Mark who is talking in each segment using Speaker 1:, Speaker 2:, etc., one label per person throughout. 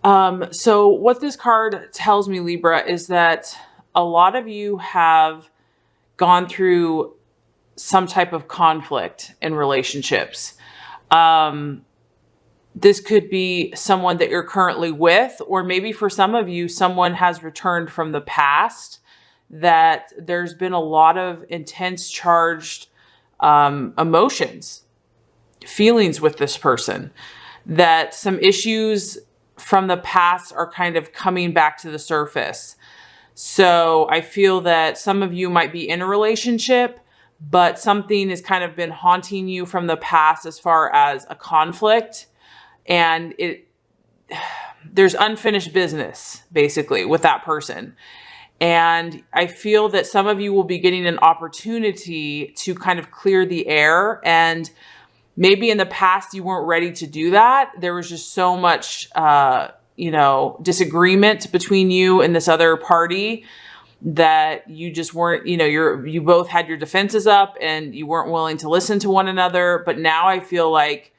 Speaker 1: So what this card tells me, Libra, is that a lot of you have gone through some type of conflict in relationships. This could be someone that you're currently with, or maybe for some of you, someone has returned from the past, that there's been a lot of intense charged emotions, feelings with this person, that some issues from the past are kind of coming back to the surface. So I feel that some of you might be in a relationship, but something has kind of been haunting you from the past as far as a conflict. And there's unfinished business basically with that person. And I feel that some of you will be getting an opportunity to kind of clear the air. And maybe in the past you weren't ready to do that. There was just so much, disagreement between you and this other party that you just weren't, you both had your defenses up and you weren't willing to listen to one another. But now I feel like,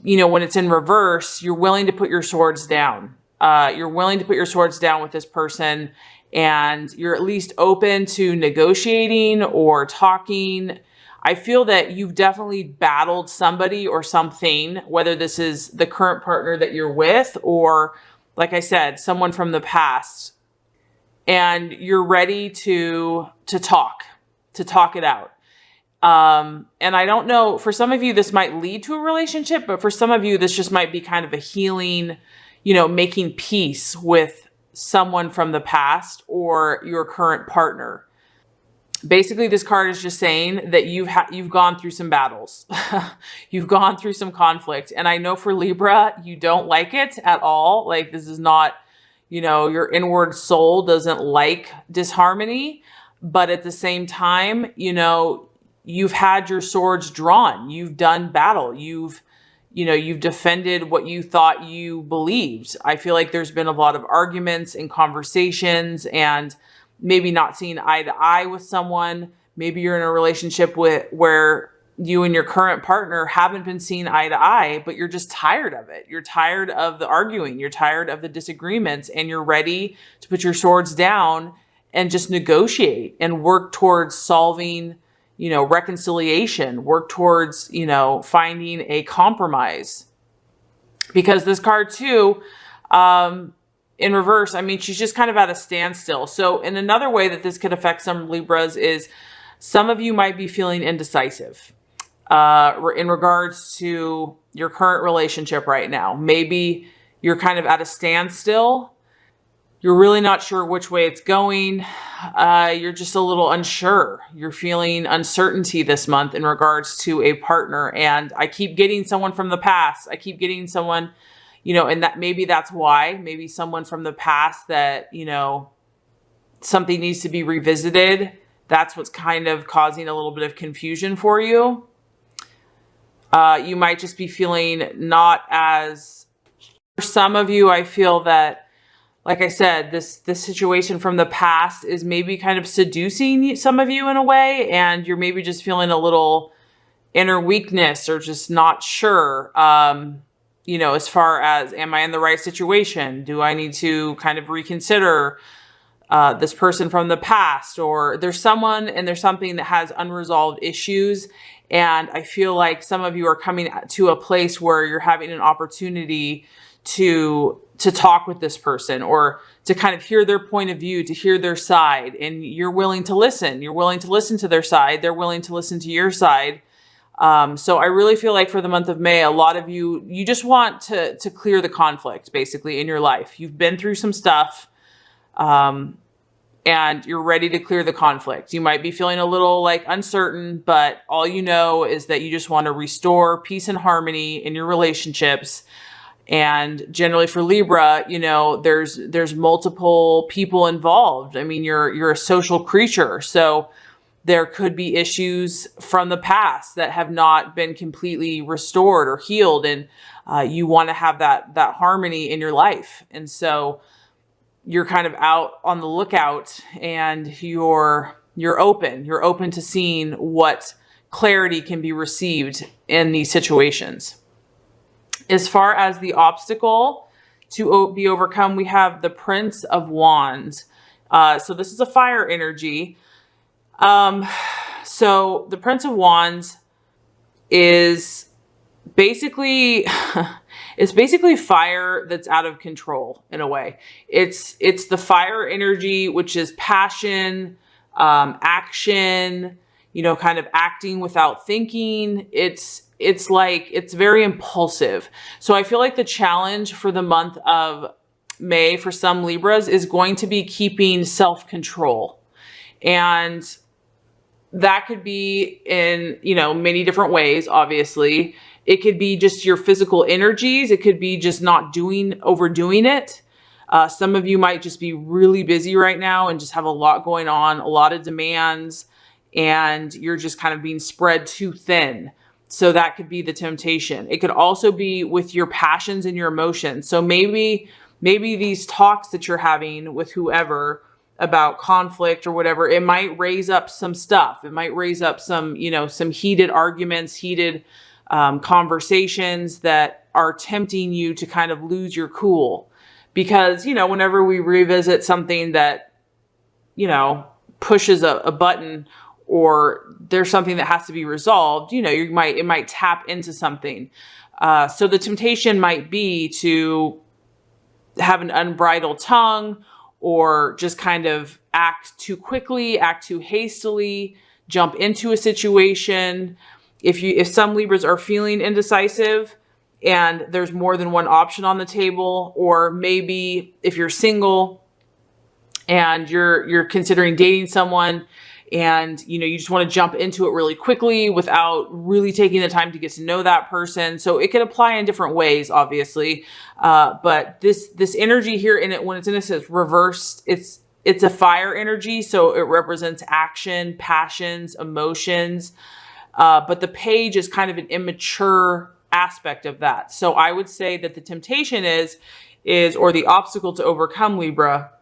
Speaker 1: when it's in reverse, you're willing to put your swords down. You're willing to put your swords down with this person, and you're at least open to negotiating or talking. I feel that you've definitely battled somebody or something, whether this is the current partner that you're with, or like I said, someone from the past, and you're ready to talk it out. And I don't know, for some of you, this might lead to a relationship, but for some of you, this just might be kind of a healing, making peace with someone from the past or your current partner. Basically, this card is just saying that you've gone through some battles. You've gone through some conflict. And I know for Libra, you don't like it at all. Like, this is not, your inward soul doesn't like disharmony. But at the same time, you've had your swords drawn. You've done battle. You've defended what you thought you believed. I feel like there's been a lot of arguments and conversations, and maybe not seeing eye to eye with someone. Maybe you're in a relationship where you and your current partner haven't been seeing eye to eye, but you're just tired of it. You're tired of the arguing. You're tired of the disagreements, and you're ready to put your swords down and just negotiate and work towards solving, reconciliation, work towards, finding a compromise. Because this card too, in reverse, she's just kind of at a standstill. So in another way that this could affect some Libras is some of you might be feeling indecisive in regards to your current relationship right now. Maybe you're kind of at a standstill. You're really not sure which way it's going. You're just a little unsure. You're feeling uncertainty this month in regards to a partner. And I keep getting someone from the past. I keep getting someone, and that maybe that's why. Maybe someone from the past that, something needs to be revisited. That's what's kind of causing a little bit of confusion for you. You might just be feeling not as, for some of you, I feel that, like I said, this situation from the past is maybe kind of seducing some of you in a way, and you're maybe just feeling a little inner weakness or just not sure, as far as, am I in the right situation? Do I need to kind of reconsider this person from the past? Or there's someone and there's something that has unresolved issues. And I feel like some of you are coming to a place where you're having an opportunity to talk with this person, or to kind of hear their point of view, to hear their side, and you're willing to listen. You're willing to listen to their side. They're willing to listen to your side. So I really feel like for the month of May, a lot of you just want to clear the conflict basically in your life. You've been through some stuff, and you're ready to clear the conflict. You might be feeling a little like uncertain, but all you know is that you just want to restore peace and harmony in your relationships. And generally for Libra, there's multiple people involved. You're a social creature. So there could be issues from the past that have not been completely restored or healed. And you want to have that harmony in your life. And so you're kind of out on the lookout, and you're open to seeing what clarity can be received in these situations. As far as the obstacle, to be overcome, we have the Prince of Wands. So this is a fire energy. So the Prince of Wands is basically it's basically fire that's out of control in a way. It's the fire energy, which is passion, action, you know, kind of acting without thinking. It's very impulsive. So I feel like the challenge for the month of May for some Libras is going to be keeping self-control. And that could be in, you know, many different ways, obviously. It could be just your physical energies. It could be just not overdoing it. Some of you might just be really busy right now and just have a lot going on, a lot of demands, and you're just kind of being spread too thin. So that could be the temptation. It could also be with your passions and your emotions. So maybe these talks that you're having with whoever about conflict or whatever, it might raise up some stuff. It might raise up some, you know, some heated arguments, heated conversations that are tempting you to kind of lose your cool. Because, you know, whenever we revisit something that, you know, pushes a button, or there's something that has to be resolved, you know, it might tap into something. So the temptation might be to have an unbridled tongue, or just kind of act too quickly, act too hastily, jump into a situation. If some Libras are feeling indecisive and there's more than one option on the table, or maybe if you're single and you're considering dating someone, and, you know, you just want to jump into it really quickly without really taking the time to get to know that person. So it can apply in different ways, obviously. But this energy here in it, when it's in a sense reversed, it's a fire energy. So it represents action, passions, emotions. But the page is kind of an immature aspect of that. So I would say that the temptation or the obstacle to overcome, Libra,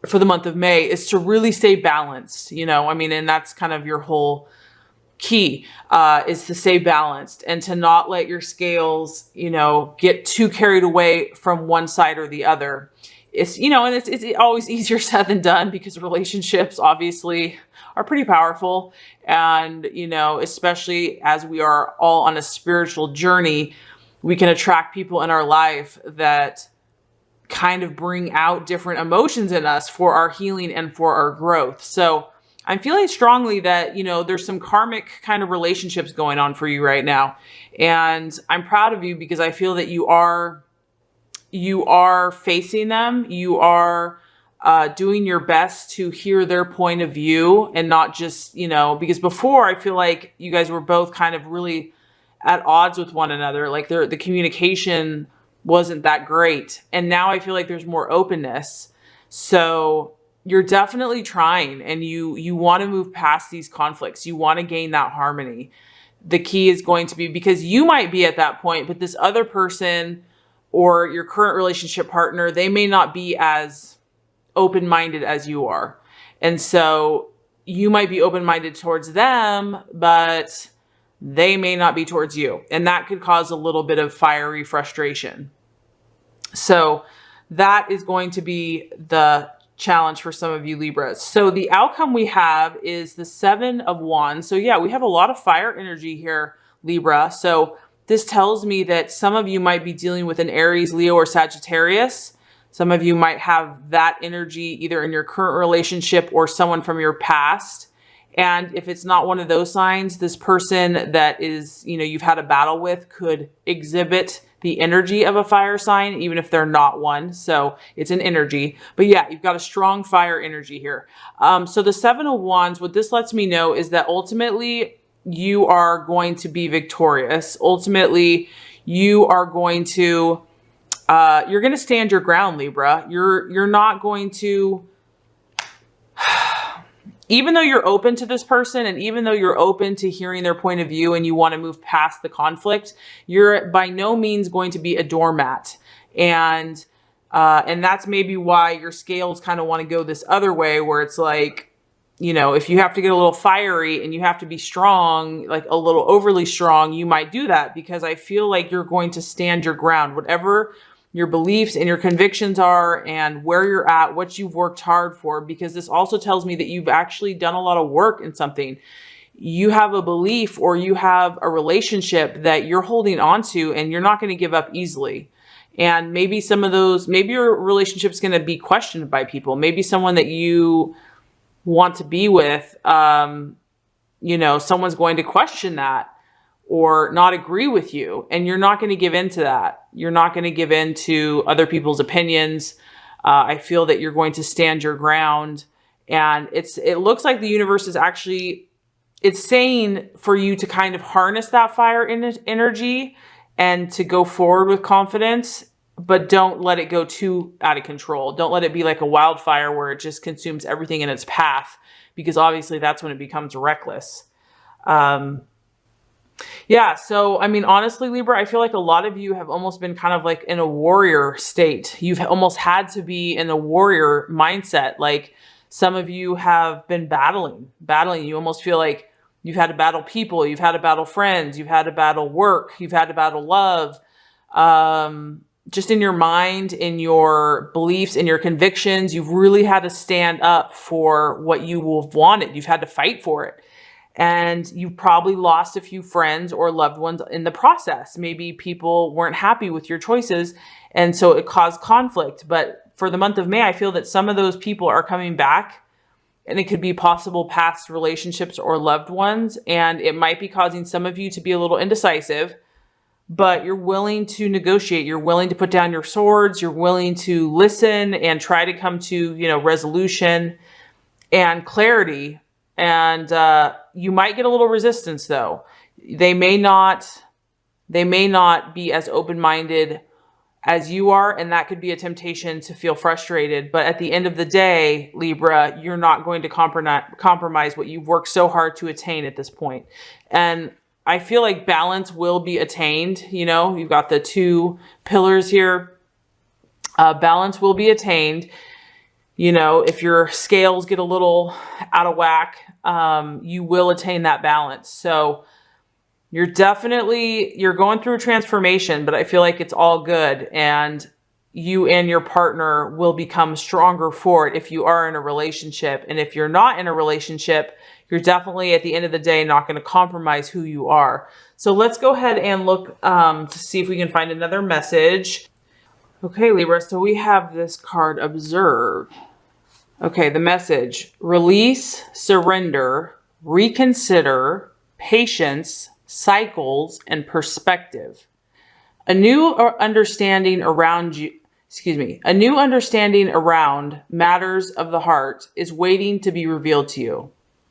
Speaker 1: for the month of May, is to really stay balanced, you know, I mean, and that's kind of your whole key, is to stay balanced and to not let your scales, you know, get too carried away from one side or the other. It's, you know, and it's always easier said than done, because relationships obviously are pretty powerful. And, you know, especially as we are all on a spiritual journey, we can attract people in our life that kind of bring out different emotions in us for our healing and for our growth. So I'm feeling strongly that, you know, there's some karmic kind of relationships going on for you right now. And I'm proud of you, because I feel that you are facing them. You are doing your best to hear their point of view, and not just, you know, because before I feel like you guys were both kind of really at odds with one another. Like the communication wasn't that great. And now I feel like there's more openness. So you're definitely trying, and you want to move past these conflicts. You want to gain that harmony. The key is going to be, because you might be at that point, but this other person or your current relationship partner, they may not be as open-minded as you are. And so you might be open-minded towards them, but they may not be towards you. And that could cause a little bit of fiery frustration. So that is going to be the challenge for some of you Libras. So the outcome we have is the 7 of Wands. So yeah, we have a lot of fire energy here, Libra. So this tells me that some of you might be dealing with an Aries, Leo, or Sagittarius. Some of you might have that energy either in your current relationship or someone from your past. And if it's not one of those signs, this person that is, you know, you've had a battle with could exhibit the energy of a fire sign, even if they're not one. So it's an energy. But yeah, you've got a strong fire energy here. So the 7 of Wands, what this lets me know is that ultimately you are going to be victorious. Ultimately, you are going to, you're going to stand your ground, Libra. You're not going to, even though you're open to this person, and even though you're open to hearing their point of view and you want to move past the conflict, you're by no means going to be a doormat. And that's maybe why your scales kind of want to go this other way, where it's like, you know, if you have to get a little fiery and you have to be strong, like a little overly strong, you might do that, because I feel like you're going to stand your ground. Whatever your beliefs and your convictions are and where you're at, what you've worked hard for, because this also tells me that you've actually done a lot of work in something. You have a belief or you have a relationship that you're holding on to and you're not going to give up easily. And maybe maybe your relationship's going to be questioned by people. Maybe someone that you want to be with, someone's going to question that or not agree with you. And you're not going to give in to that. You're not going to give in to other people's opinions. I feel that you're going to stand your ground. And it looks like the universe is actually, it's saying for you to kind of harness that fire energy and to go forward with confidence, but don't let it go too out of control. Don't let it be like a wildfire where it just consumes everything in its path, because obviously that's when it becomes reckless. Yeah. So, I mean, honestly, Libra, I feel like a lot of you have almost been kind of like in a warrior state. You've almost had to be in a warrior mindset. Like some of you have been battling. You almost feel like you've had to battle people. You've had to battle friends. You've had to battle work. You've had to battle love. Just in your mind, in your beliefs, in your convictions, you've really had to stand up for what you have wanted. You've had to fight for it. And you probably lost a few friends or loved ones in the process. Maybe people weren't happy with your choices, and so it caused conflict. But for the month of May, I feel that some of those people are coming back, and it could be possible past relationships or loved ones. And it might be causing some of you to be a little indecisive, but you're willing to negotiate. You're willing to put down your swords. You're willing to listen and try to come to, resolution and clarity. And you might get a little resistance though. They may not be as open-minded as you are, and that could be a temptation to feel frustrated. But at the end of the day, Libra, you're not going to compromise what you've worked so hard to attain at this point. And I feel like balance will be attained. You've got the two pillars here. Balance will be attained. If your scales get a little out of whack, you will attain that balance. So you're going through a transformation, but I feel like it's all good. And you and your partner will become stronger for it if you are in a relationship. And if you're not in a relationship, you're definitely at the end of the day not going to compromise who you are. So let's go ahead and look to see if we can find another message. Okay, Libra, so we have this card, Observe. Okay, the message: release, surrender, reconsider, patience, cycles, and perspective. A new understanding around matters of the heart is waiting to be revealed to you.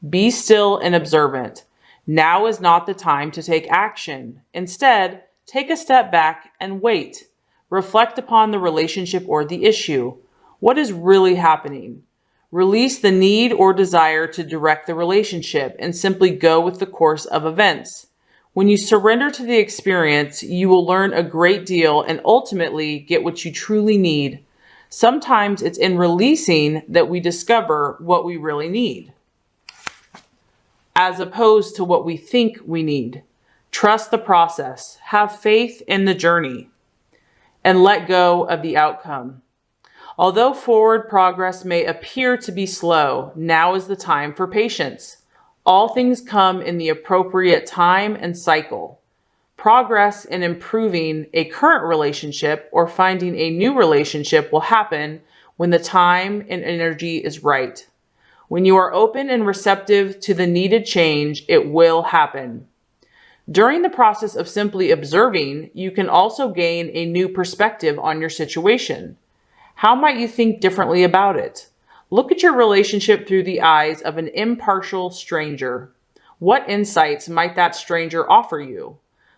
Speaker 1: Be still and observant. Now is not the time to take action. Instead, take a step back and wait. Reflect upon the relationship or the issue. What is really happening? Release the need or desire to direct the relationship and simply go with the course of events. When you surrender to the experience, you will learn a great deal and ultimately get what you truly need. Sometimes it's in releasing that we discover what we really need, as opposed to what we think we need. Trust the process, have faith in the journey, and let go of the outcome. Although forward progress may appear to be slow, now is the time for patience. All things come in the appropriate time and cycle. Progress in improving a current relationship or finding a new relationship will happen when the time and energy is right. When you are open and receptive to the needed change, it will happen. During the process of simply observing, you can also gain a new perspective on your situation. How might you think differently about it? Look at your relationship through the eyes of an impartial stranger. What insights might that stranger offer you?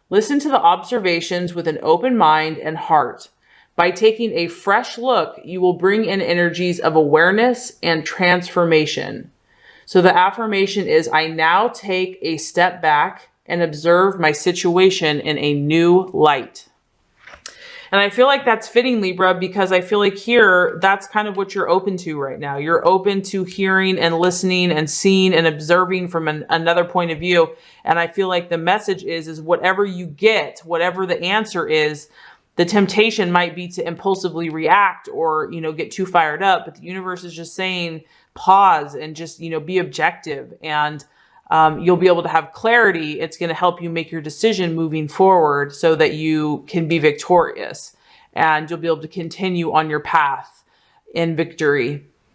Speaker 1: Listen to the observations with an open mind and heart. By taking a fresh look, you will bring in energies of awareness and transformation. So the affirmation is, I now take a step back and observe my situation in a new light. And I feel like that's fitting, Libra, because I feel like here, that's kind of what you're open to right now. You're open to hearing and listening and seeing and observing from another point of view. And I feel like the message is whatever you get, whatever the answer is, the temptation might be to impulsively react or, get too fired up. But the universe is just saying, pause and just, be objective. And you'll be able to have clarity. It's going to help you make your decision moving forward so that you can be victorious. And you'll be able to continue on your path in victory.